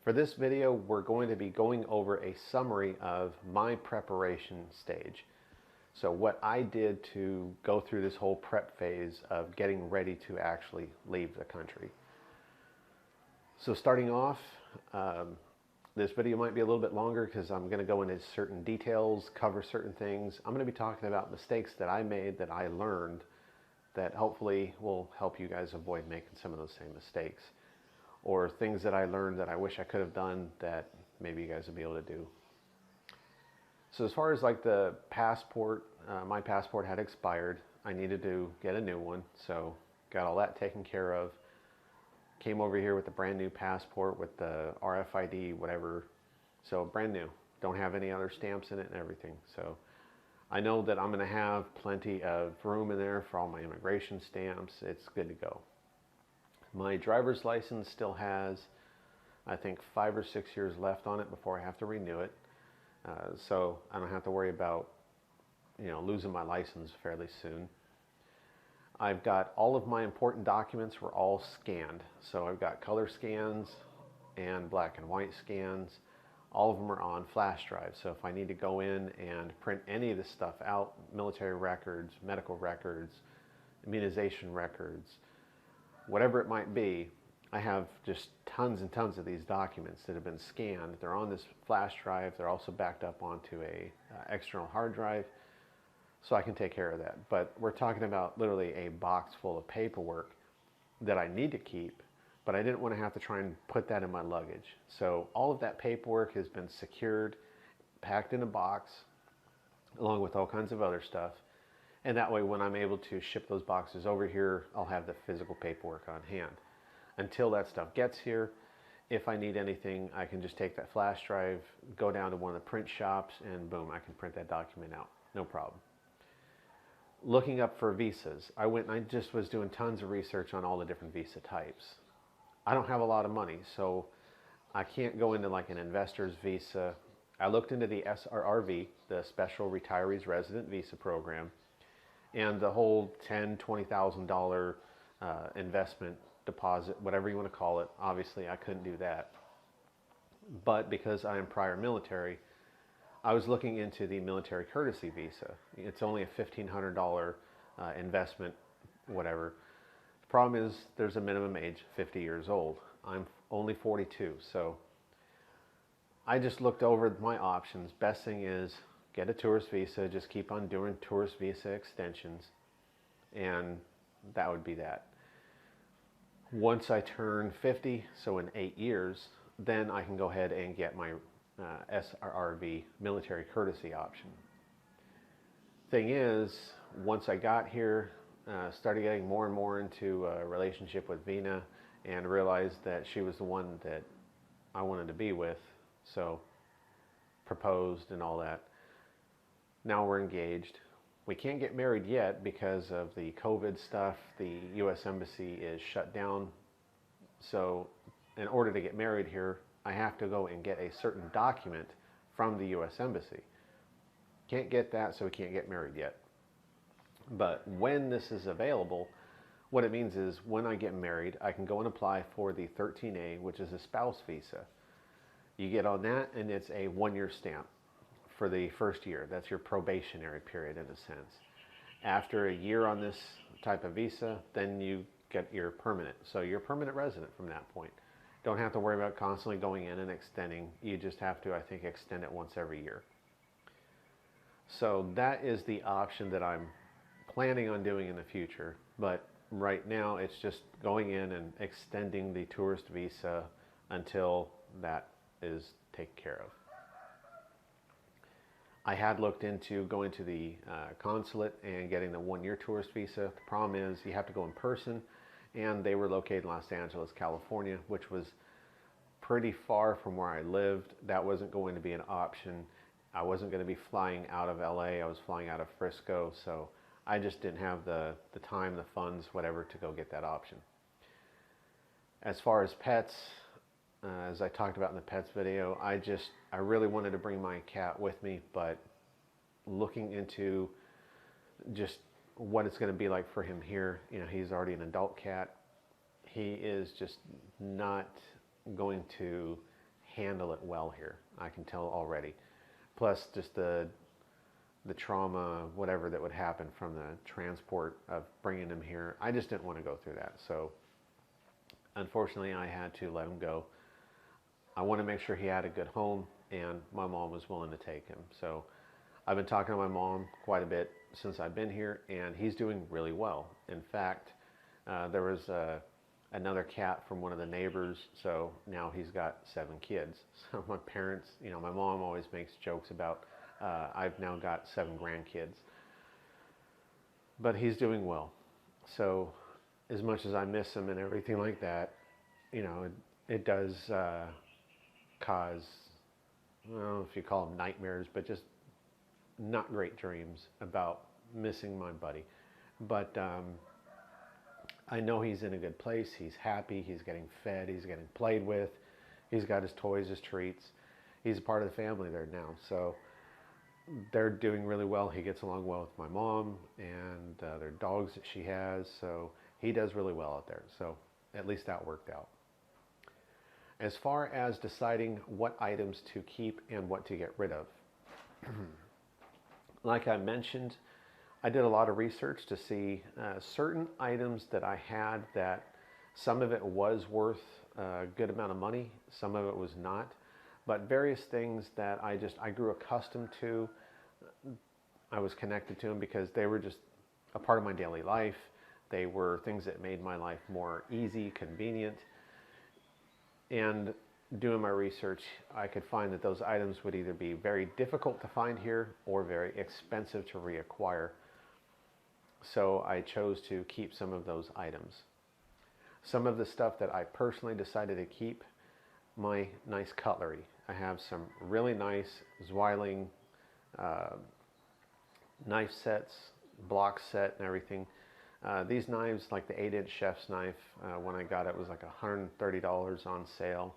For this video, we're going to be going over a summary of my preparation stage. So what I did to go through this whole prep phase of getting ready to actually leave the country. So starting off, this video might be a little bit longer because I'm going to go into certain details, cover certain things. I'm going to be talking about mistakes that I made, that I learned, that hopefully will help you guys avoid making some of those same mistakes. Or things that I learned that I wish I could have done that maybe you guys will be able to do. So as far as like the passport, my passport had expired. I needed to get a new one, so got all that taken care of. Came over here with a brand new passport with the RFID, whatever. So brand new. Don't have any other stamps in it and everything. So I know that I'm going to have plenty of room in there for all my immigration stamps. It's good to go. My driver's license still has, I think, 5 or 6 years left on it before I have to renew it. So I don't have to worry about, losing my license fairly soon. I've got all of my important documents were all scanned. So I've got color scans and black and white scans. All of them are on flash drive. So if I need to go in and print any of this stuff out, military records, medical records, immunization records, whatever it might be, I have just tons and tons of these documents that have been scanned. They're on this flash drive. They're also backed up onto a external hard drive, so I can take care of that. But we're talking about literally a box full of paperwork that I need to keep, but I didn't want to have to try and put that in my luggage. So all of that paperwork has been secured, packed in a box, along with all kinds of other stuff. And that way, when I'm able to ship those boxes over here, I'll have the physical paperwork on hand. Until that stuff gets here, if I need anything, I can just take that flash drive, go down to one of the print shops, and boom, I can print that document out. No problem. Looking up for visas, I went and I just was doing tons of research on all the different visa types. I don't have a lot of money, so I can't go into like an investor's visa. I looked into the SRRV, the Special Retirees Resident Visa Program, and the whole $10,000, $20,000 investment deposit, whatever you want to call it. Obviously, I couldn't do that. But because I am prior military, I was looking into the military courtesy visa. It's only a $1,500 investment, whatever. The problem is there's a minimum age, 50 years old. I'm only 42, so I just looked over my options. Best thing is get a tourist visa, just keep on doing tourist visa extensions, and that would be that. Once I turn 50, so in 8 years, then I can go ahead and get my SRRV military courtesy option. Thing is, once I got here, started getting more and more into a relationship with Vina and realized that she was the one that I wanted to be with, so proposed and all that. Now we're engaged. We can't get married yet because of the COVID stuff. The U.S. Embassy is shut down. So in order to get married here, I have to go and get a certain document from the U.S. Embassy. Can't get that, so we can't get married yet. But when this is available, what it means is when I get married, I can go and apply for the 13A, which is a spouse visa. You get on that, and it's a 1-year stamp for the first year. That's your probationary period in a sense. After a year on this type of visa, then you get your permanent. So you're a permanent resident from that point. Don't have to worry about constantly going in and extending. You just have to, I think, extend it once every year. So that is the option that I'm planning on doing in the future. But right now, it's just going in and extending the tourist visa until that is taken care of. I had looked into going to the consulate and getting the 1-year tourist visa. The problem is you have to go in person, and they were located in Los Angeles, California, which was pretty far from where I lived. That wasn't going to be an option. I wasn't going to be flying out of LA. I was flying out of Frisco, so I just didn't have the time, the funds, whatever, to go get that option. As far as pets, as I talked about in the pets video, I really wanted to bring my cat with me, but looking into just what it's going to be like for him here, he's already an adult cat. He is just not going to handle it well here. I can tell already. Plus just the trauma, whatever that would happen from the transport of bringing him here. I just didn't want to go through that. So unfortunately, I had to let him go. I want to make sure he had a good home, and my mom was willing to take him. So I've been talking to my mom quite a bit since I've been here, and he's doing really well. In fact, there was another cat from one of the neighbors, so now he's got 7 kids. So my parents, my mom always makes jokes about I've now got 7 grandkids. But he's doing well. So as much as I miss him and everything like that, it does cause, I don't know if you call them nightmares, but just not great dreams about missing my buddy. But I know he's in a good place. He's happy. He's getting fed. He's getting played with. He's got his toys, his treats. He's a part of the family there now. So they're doing really well. He gets along well with my mom and their dogs that she has. So he does really well out there. So at least that worked out. As far as deciding what items to keep and what to get rid of, like I mentioned, I did a lot of research to see certain items that I had that some of it was worth a good amount of money, some of it was not, but various things that I grew accustomed to, I was connected to them because they were just a part of my daily life. They were things that made my life more easy, convenient. And doing my research, I could find that those items would either be very difficult to find here or very expensive to reacquire. So I chose to keep some of those items. Some of the stuff that I personally decided to keep, my nice cutlery. I have some really nice Zweiling knife sets, block set and everything. These knives, like the 8-inch chef's knife, when I got it was like $130 on sale.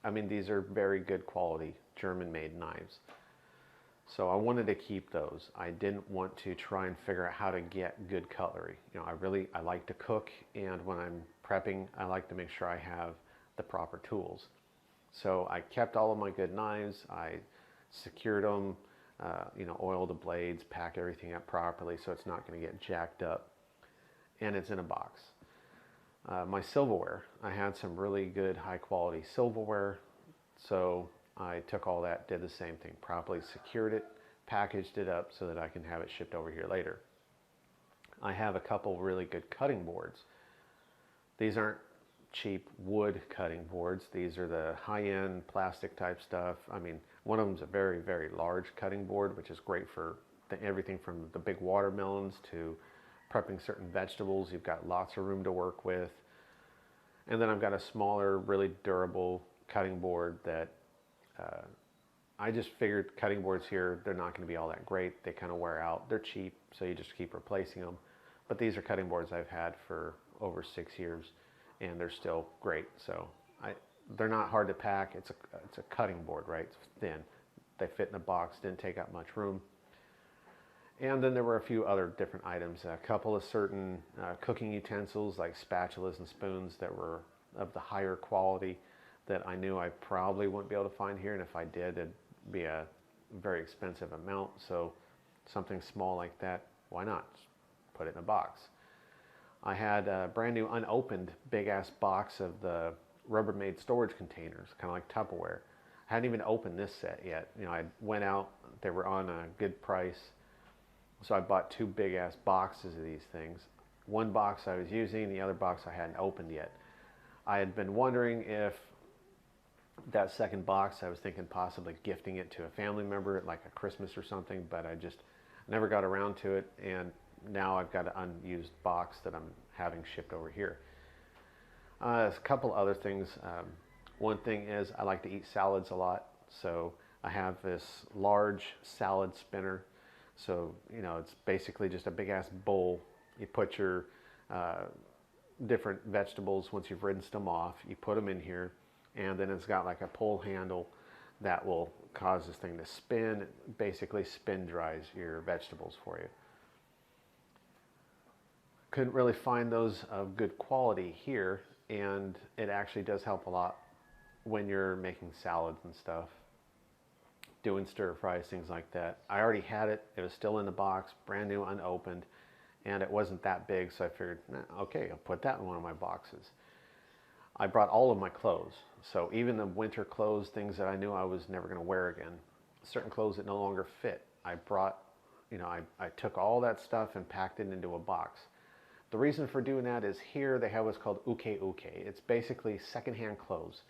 I mean, these are very good quality German-made knives. So I wanted to keep those. I didn't want to try and figure out how to get good cutlery. I like to cook, and when I'm prepping, I like to make sure I have the proper tools. So I kept all of my good knives. I secured them, oiled the blades, pack everything up properly so it's not going to get jacked up. And it's in a box. My silverware, I had some really good high quality silverware. So I took all that, did the same thing, properly secured it, packaged it up so that I can have it shipped over here later. I have a couple really good cutting boards. These aren't cheap wood cutting boards. These are the high-end plastic type stuff. I mean, one of them is a very, very large cutting board, which is great for everything from the big watermelons to prepping certain vegetables. You've got lots of room to work with. And then I've got a smaller, really durable cutting board that I just figured cutting boards here, they're not going to be all that great. They kind of wear out. They're cheap, so you just keep replacing them. But these are cutting boards I've had for over 6 years, and they're still great. So they're not hard to pack. It's a cutting board, right? It's thin. They fit in a box, didn't take up much room. And then there were a few other different items, a couple of certain cooking utensils like spatulas and spoons that were of the higher quality that I knew I probably wouldn't be able to find here, and if I did, it'd be a very expensive amount. So something small like that, why not? Just put it in a box. I had a brand new unopened big ass box of the Rubbermaid storage containers, kind of like Tupperware. I hadn't even opened this set yet. I went out, they were on a good price. So I bought 2 big ass boxes of these things. One box I was using, the other box I hadn't opened yet. I had been wondering if that second box, I was thinking possibly gifting it to a family member at like a Christmas or something, but I just never got around to it, and now I've got an unused box that I'm having shipped over here. A couple other things. One thing is I like to eat salads a lot, so I have this large salad spinner. So, it's basically just a big ass bowl. You put your different vegetables, once you've rinsed them off, you put them in here, and then it's got like a pull handle that will cause this thing to spin. It basically spin dries your vegetables for you. Couldn't really find those of good quality here, and it actually does help a lot when you're making salads and stuff, doing stir fries, things like that. I already had it. It was still in the box, brand new, unopened, and it wasn't that big, so I figured, nah, okay, I'll put that in one of my boxes. I brought all of my clothes, so even the winter clothes, things that I knew I was never going to wear again, certain clothes that no longer fit, I brought, I took all that stuff and packed it into a box. The reason for doing that is here they have what's called uke uke. It's basically secondhand clothes.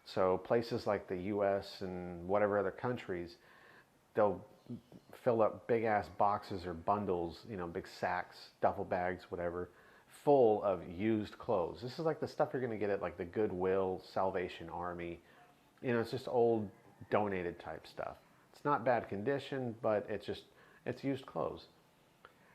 So places like the US and whatever other countries, they'll fill up big ass boxes or bundles, big sacks, duffel bags, whatever, full of used clothes. This is like the stuff you're going to get at like the Goodwill, Salvation Army. It's just old donated type stuff. It's not bad condition, but it's used clothes.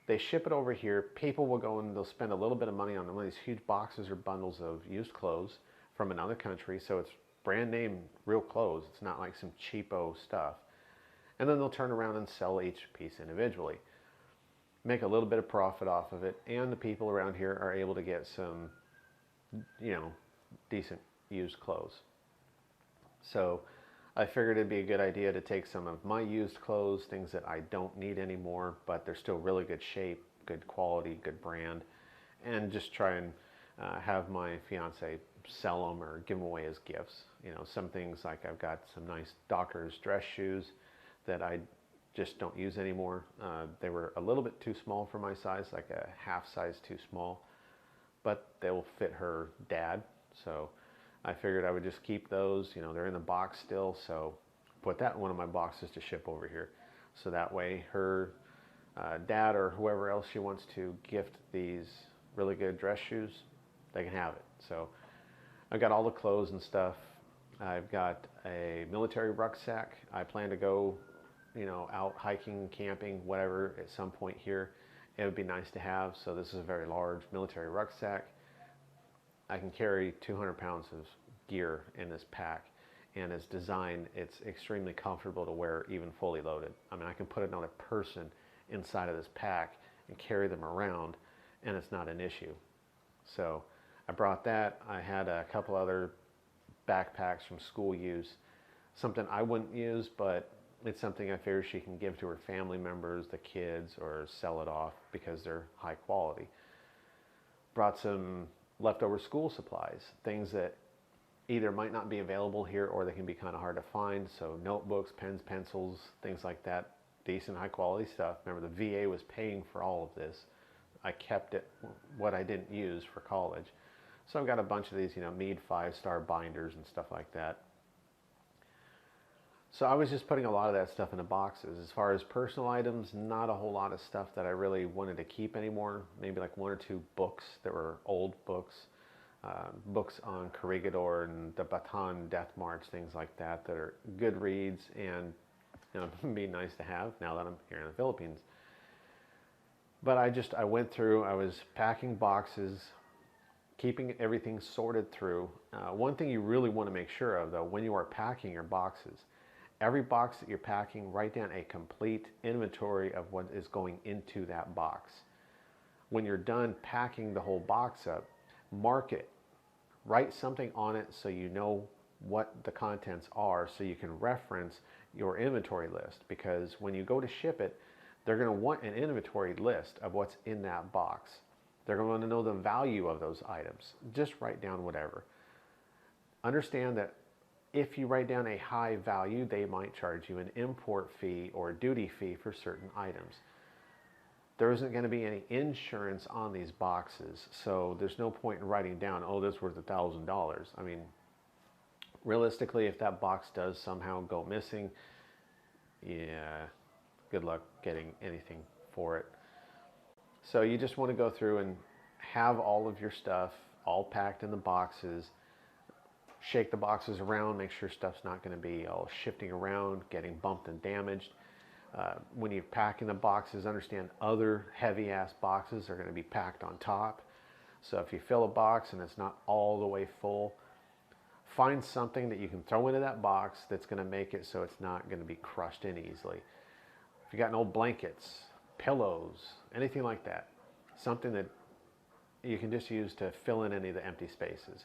They ship it over here. People will go and they'll spend a little bit of money on one of these huge boxes or bundles of used clothes from another country. So it's brand name, real clothes. It's not like some cheapo stuff. And then they'll turn around and sell each piece individually. Make a little bit of profit off of it. And the people around here are able to get some, decent used clothes. So I figured it'd be a good idea to take some of my used clothes, things that I don't need anymore, but they're still really good shape, good quality, good brand, and just try and have my fiance sell them or give them away as gifts. Some things like I've got some nice Dockers dress shoes that I just don't use anymore. They were a little bit too small for my size, like a half size too small, but they will fit her dad. So I figured I would just keep those. They're in the box still, so put that in one of my boxes to ship over here. So that way her dad or whoever else she wants to gift these really good dress shoes, they can have it. So I've got all the clothes and stuff. I've got a military rucksack. I plan to go, out hiking, camping, whatever at some point here. It would be nice to have. So this is a very large military rucksack. I can carry 200 pounds of gear in this pack, and it's designed, it's extremely comfortable to wear even fully loaded. I mean, I can put it on a person inside of this pack and carry them around, and it's not an issue. So I brought that. I had a couple other backpacks from school use, something I wouldn't use, but it's something I figure she can give to her family members, the kids, or sell it off because they're high quality. Brought some leftover school supplies, things that either might not be available here or they can be kind of hard to find. So notebooks, pens, pencils, things like that, decent high quality stuff. Remember, the VA was paying for all of this. I kept it, what I didn't use, for college. So I've got a bunch of these, Mead 5-star binders and stuff like that. So I was just putting a lot of that stuff into boxes. As far as personal items, not a whole lot of stuff that I really wanted to keep anymore. Maybe like 1 or 2 books that were old books. Books on Corregidor and the Bataan Death March, things like that are good reads and be nice to have now that I'm here in the Philippines. But I went through, I was packing boxes, keeping everything sorted through. One thing you really want to make sure of, though, when you are packing your boxes, every box that you're packing, write down a complete inventory of what is going into that box. When you're done packing the whole box up, mark it. Write something on it so you know what the contents are, so you can reference your inventory list. Because when you go to ship it, they're going to want an inventory list of what's in that box. They're going to want to know the value of those items. Just write down whatever. Understand that if you write down a high value, they might charge you an import fee or a duty fee for certain items. There isn't going to be any insurance on these boxes, so there's no point in writing down, oh, this is worth $1,000. I mean, realistically, if that box does somehow go missing, yeah, good luck getting anything for it. So you just want to go through and have all of your stuff all packed in the boxes. Shake the boxes around, make sure stuff's not going to be all shifting around, getting bumped and damaged. When you're packing the boxes, understand other heavy-ass boxes are going to be packed on top. So if you fill a box and it's not all the way full, find something that you can throw into that box that's going to make it so it's not going to be crushed in easily. If you got an old blankets, pillows, anything like that, something that you can just use to fill in any of the empty spaces.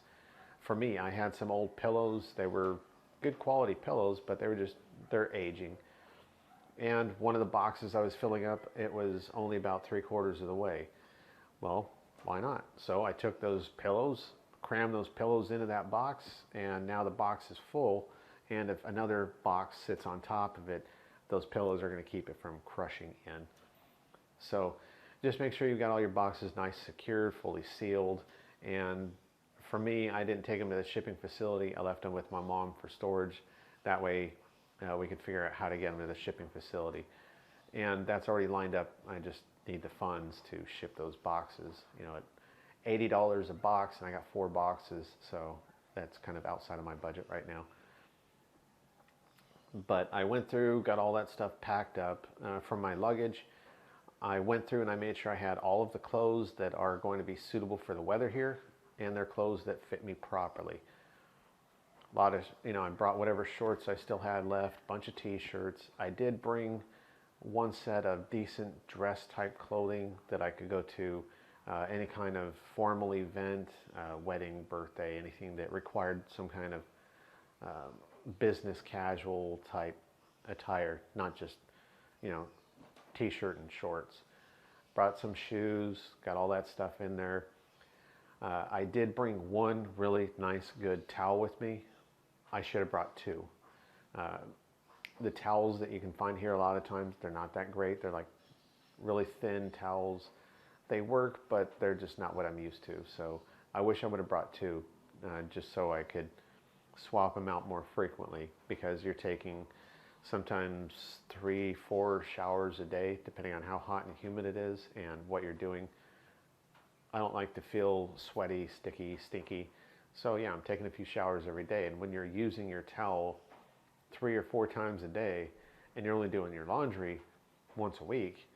For me, I had some old pillows. They were good quality pillows, but they're aging. And one of the boxes I was filling up, it was only about 3/4 of the way. Well, why not? So I took those pillows, crammed those pillows into that box, and now the box is full. And if another box sits on top of it, those pillows are going to keep it from crushing in. So just make sure you've got all your boxes nice, secure, fully sealed. And for me, I didn't take them to the shipping facility. I left them with my mom for storage. That way we could figure out how to get them to the shipping facility. And that's already lined up. I just need the funds to ship those boxes. You know, at $80 a box, and I got 4 boxes, so that's kind of outside of my budget right now. But I went through, got all that stuff packed up from my luggage. I went through and I made sure I had all of the clothes that are going to be suitable for the weather here, and they're clothes that fit me properly. A lot of, I brought whatever shorts I still had left, bunch of t-shirts. I did bring one set of decent dress type clothing that I could go to any kind of formal event, wedding, birthday, anything that required some kind of business casual type attire, not just, t-shirt and shorts. Brought some shoes, got all that stuff in there. I did bring one really nice, good towel with me. I should have brought 2. The towels that you can find here a lot of times, they're not that great. They're like really thin towels. They work, but they're just not what I'm used to. So I wish I would have brought 2, just so I could swap them out more frequently, because you're taking sometimes 3-4 showers a day, depending on how hot and humid it is and what you're doing. I don't like to feel sweaty, sticky, stinky. So yeah, I'm taking a few showers every day. And when you're using your towel 3 or 4 times a day, and you're only doing your laundry once a week,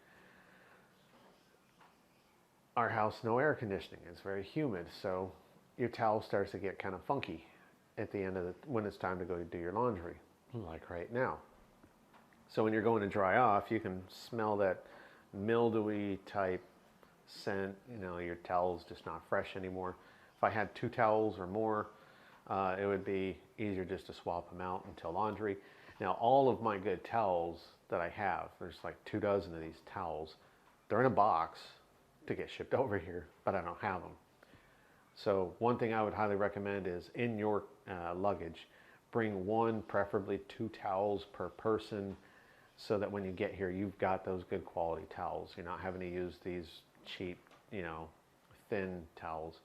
our house, no air conditioning. It's very humid. So your towel starts to get kind of funky at the end of when it's time to go do your laundry, like right now. So when you're going to dry off, you can smell that mildewy type scent. Your towel's just not fresh anymore. If I had 2 towels or more, it would be easier just to swap them out until laundry. Now, all of my good towels that I have, there's like 24 of these towels, they're in a box to get shipped over here, but I don't have them. So one thing I would highly recommend is in your luggage, bring 1, preferably 2 towels per person, so that when you get here, you've got those good quality towels. You're not having to use these cheap, thin towels.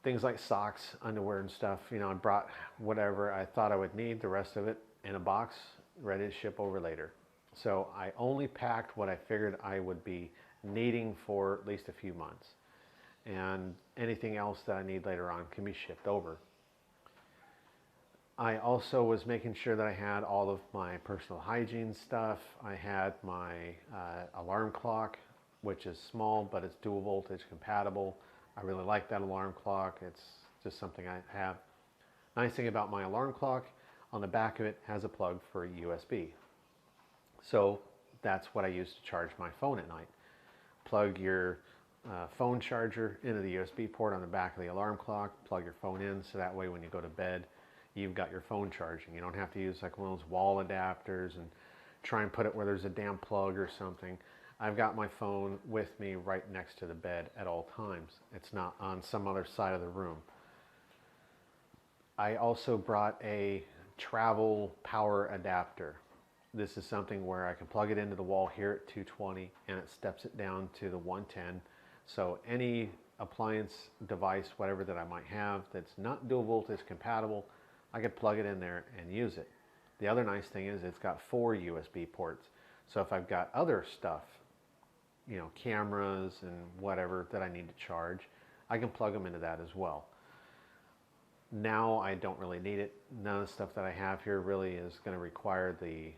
Things like socks, underwear and stuff, I brought whatever I thought I would need, the rest of it in a box, ready to ship over later. So I only packed what I figured I would be needing for at least a few months. And anything else that I need later on can be shipped over. I also was making sure that I had all of my personal hygiene stuff. I had my alarm clock, which is small, but it's dual voltage compatible. I really like that alarm clock. It's just something I have. Nice thing about my alarm clock, on the back of it has a plug for a USB. So that's what I use to charge my phone at night. Plug your phone charger into the USB port on the back of the alarm clock, plug your phone in, so that way when you go to bed, you've got your phone charging. You don't have to use like one of those wall adapters and try and put it where there's a damn plug or something. I've got my phone with me right next to the bed at all times. It's not on some other side of the room. I also brought a travel power adapter. This is something where I can plug it into the wall here at 220 and it steps it down to the 110. So any appliance, device, whatever that I might have that's not dual voltage compatible, I could plug it in there and use it. The other nice thing is it's got 4 USB ports. So if I've got other stuff, cameras and whatever that I need to charge, I can plug them into that as well. Now I don't really need it. None of the stuff that I have here really is going to require the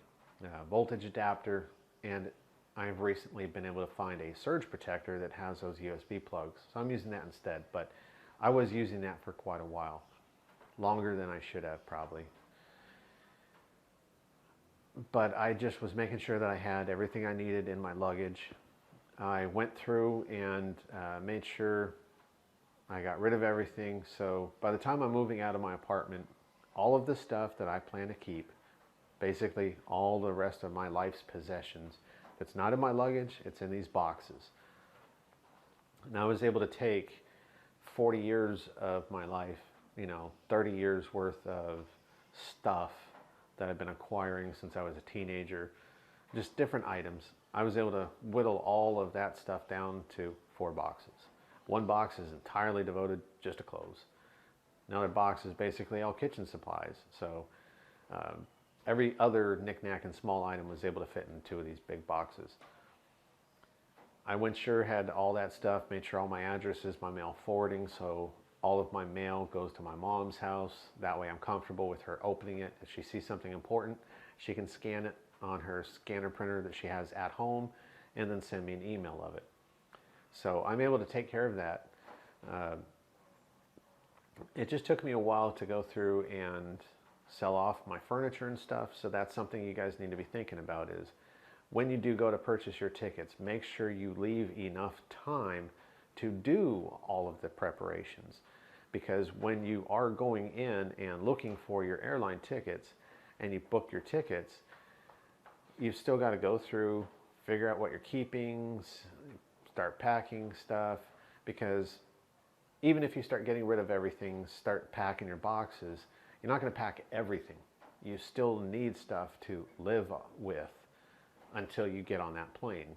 voltage adapter, and I've recently been able to find a surge protector that has those USB plugs. So I'm using that instead, but I was using that for quite a while. Longer than I should have probably. But I just was making sure that I had everything I needed in my luggage. I went through and made sure I got rid of everything. So by the time I'm moving out of my apartment, all of the stuff that I plan to keep, basically all the rest of my life's possessions, it's not in my luggage, it's in these boxes. And I was able to take 40 years of my life, 30 years worth of stuff that I've been acquiring since I was a teenager, just different items. I was able to whittle all of that stuff down to 4 boxes. One box is entirely devoted just to clothes. Another box is basically all kitchen supplies. So every other knickknack and small item was able to fit in 2 of these big boxes. I went sure had all that stuff, made sure all my addresses, my mail forwarding, so all of my mail goes to my mom's house. That way I'm comfortable with her opening it. If she sees something important, she can scan it on her scanner printer that she has at home and then send me an email of it. So I'm able to take care of that. It just took me a while to go through and sell off my furniture and stuff, so that's something you guys need to be thinking about is when you do go to purchase your tickets, make sure you leave enough time to do all of the preparations. Because when you are going in and looking for your airline tickets and you book your tickets, you've still got to go through, figure out what you're keeping, start packing stuff, because even if you start getting rid of everything, start packing your boxes, you're not going to pack everything. You still need stuff to live with until you get on that plane.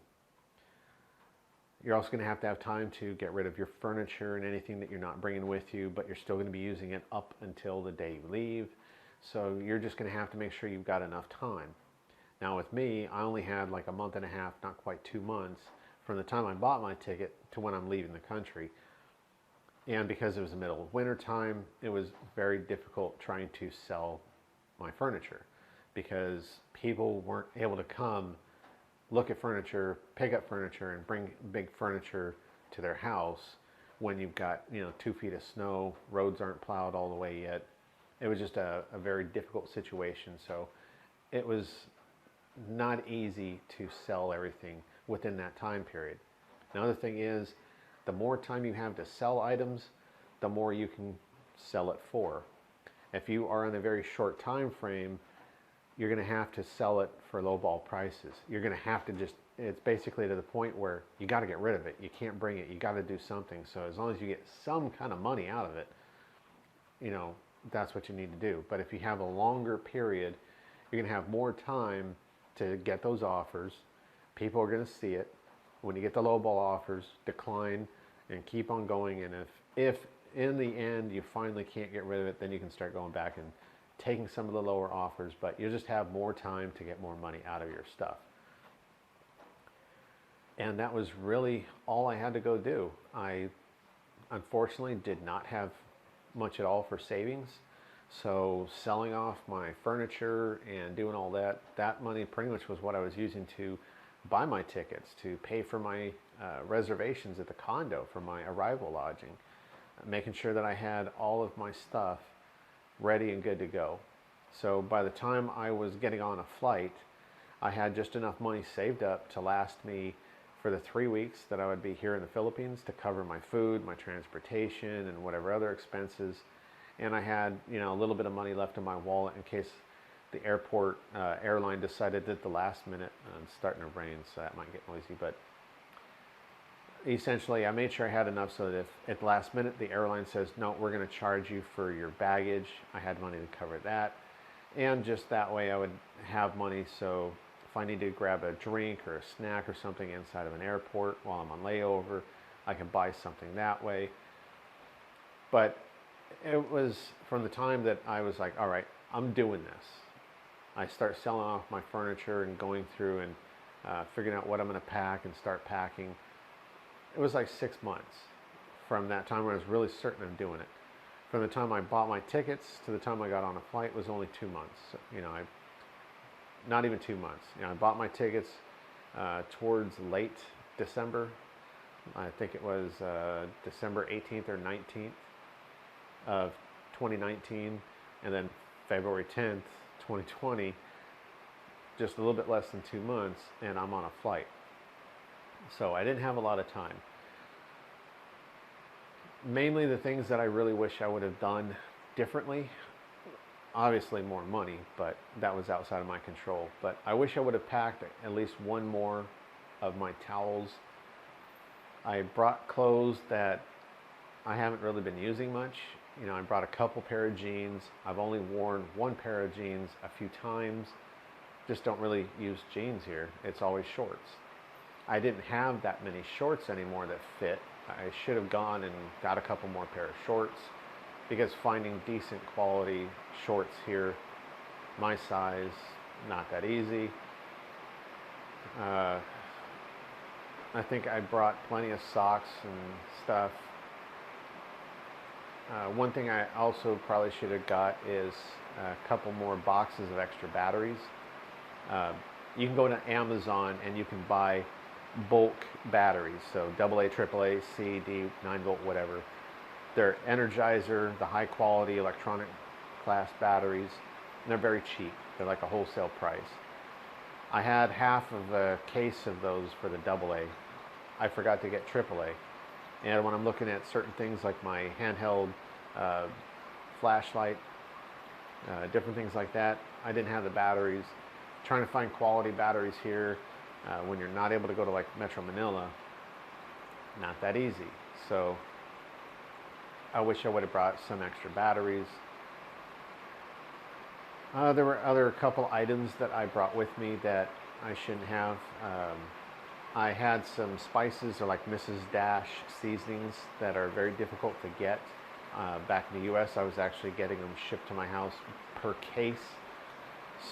You're also going to have time to get rid of your furniture and anything that you're not bringing with you, but you're still going to be using it up until the day you leave. So you're just going to have to make sure you've got enough time. Now with me, I only had like a month and a half, not quite 2 months, from the time I bought my ticket to when I'm leaving the country. And because it was the middle of winter time, it was very difficult trying to sell my furniture because people weren't able to come look at furniture, pick up furniture, and bring big furniture to their house when you've got 2 feet of snow, roads aren't plowed all the way yet. It was just a very difficult situation. So it was not easy to sell everything within that time period. Another thing is, the more time you have to sell items, the more you can sell it for. If you are in a very short time frame, you're going to have to sell it for lowball prices. You're going to have to it's basically to the point where you got to get rid of it. You can't bring it. You got to do something. So as long as you get some kind of money out of it, that's what you need to do. But if you have a longer period, you're going to have more time to get those offers. People are going to see it. When you get the lowball offers, decline and keep on going. And if in the end you finally can't get rid of it, then you can start going back and taking some of the lower offers, but you just have more time to get more money out of your stuff. And that was really all I had to go do. I unfortunately did not have much at all for savings. So selling off my furniture and doing all that, that money pretty much was what I was using to buy my tickets, to pay for my reservations at the condo for my arrival lodging, making sure that I had all of my stuff ready and good to go. So by the time I was getting on a flight, I had just enough money saved up to last me for the 3 weeks that I would be here in the Philippines to cover my food, my transportation, and whatever other expenses. And I had, a little bit of money left in my wallet in case the airline decided at the last minute, and it's starting to rain, so that might get noisy, but essentially I made sure I had enough so that if at the last minute the airline says, no, we're going to charge you for your baggage, I had money to cover that. And just that way I would have money, so if I need to grab a drink or a snack or something inside of an airport while I'm on layover, I can buy something that way. But it was from the time that I was like, all right, I'm doing this. I start selling off my furniture and going through and figuring out what I'm going to pack and start packing. It was like 6 months from that time where I was really certain of doing it. From the time I bought my tickets to the time I got on a flight was only 2 months. So, not even 2 months. I bought my tickets towards late December. I think it was December 18th or 19th of 2019, and then February 10th, 2020, just a little bit less than 2 months, and I'm on a flight. So I didn't have a lot of time. Mainly the things that I really wish I would have done differently. Obviously more money, but that was outside of my control. But I wish I would have packed at least one more of my towels. I brought clothes that I haven't really been using much. You know, I brought a couple pair of jeans. I've only worn one pair of jeans a few times. Just don't really use jeans here. It's always shorts. I didn't have that many shorts anymore that fit. I should have gone and got a couple more pair of shorts, because finding decent quality shorts here, my size, not that easy. I think I brought plenty of socks and stuff. One thing I also probably should have got is a couple more boxes of extra batteries. You can go to Amazon and you can buy bulk batteries, so AA, AAA, C, D, 9-volt, whatever. They're Energizer, the high quality electronic class batteries, and they're very cheap. They're like a wholesale price. I had half of a case of those for the AA. I forgot to get AAA. And when I'm looking at certain things like my handheld flashlight, different things like that, I didn't have the batteries. Trying to find quality batteries here when you're not able to go to like Metro Manila, not that easy. So I wish I would have brought some extra batteries. There were other couple items that I brought with me that I shouldn't have. I had some spices, or like Mrs. Dash seasonings, that are very difficult to get. Back in the US, I was actually getting them shipped to my house per case.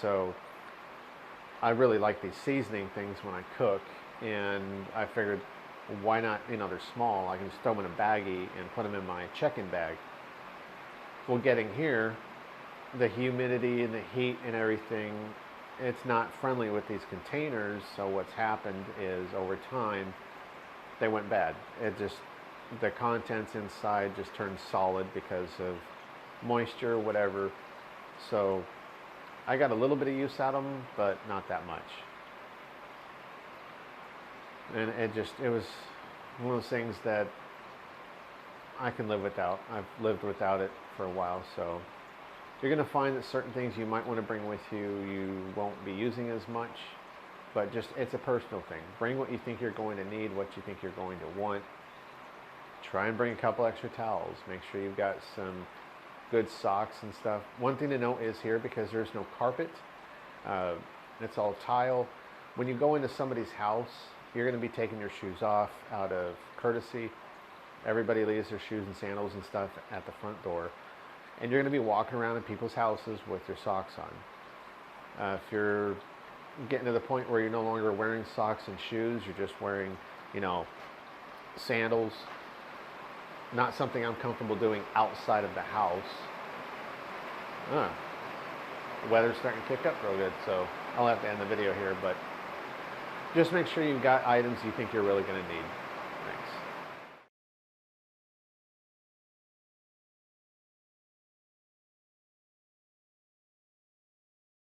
So I really like these seasoning things when I cook, and I figured, why not, you know, they're small, I can just throw them in a baggie and put them in my check-in bag. Well, getting here, the humidity and the heat and everything, it's not friendly with these containers. So what's happened is, over time, they went bad. It just, the contents inside just turned solid because of moisture, whatever. So I got a little bit of use out of them, but not that much. And it was one of those things that I can live without. I've lived without it for a while. So you're going to find that certain things you might want to bring with you won't be using as much, but just, it's a personal thing. Bring what you think you're going to need, what you think you're going to want. Try and bring a couple extra towels. Make sure you've got some good socks and stuff. One thing to note is here, because there's no carpet, it's all tile. When you go into somebody's house, you're going to be taking your shoes off out of courtesy. Everybody leaves their shoes and sandals and stuff at the front door. And you're going to be walking around in people's houses with your socks on. If you're getting to the point where you're no longer wearing socks and shoes, you're just wearing, you know, sandals, not something I'm comfortable doing outside of the house. The weather's starting to kick up real good, so I'll have to end the video here, but just make sure you've got items you think you're really going to need.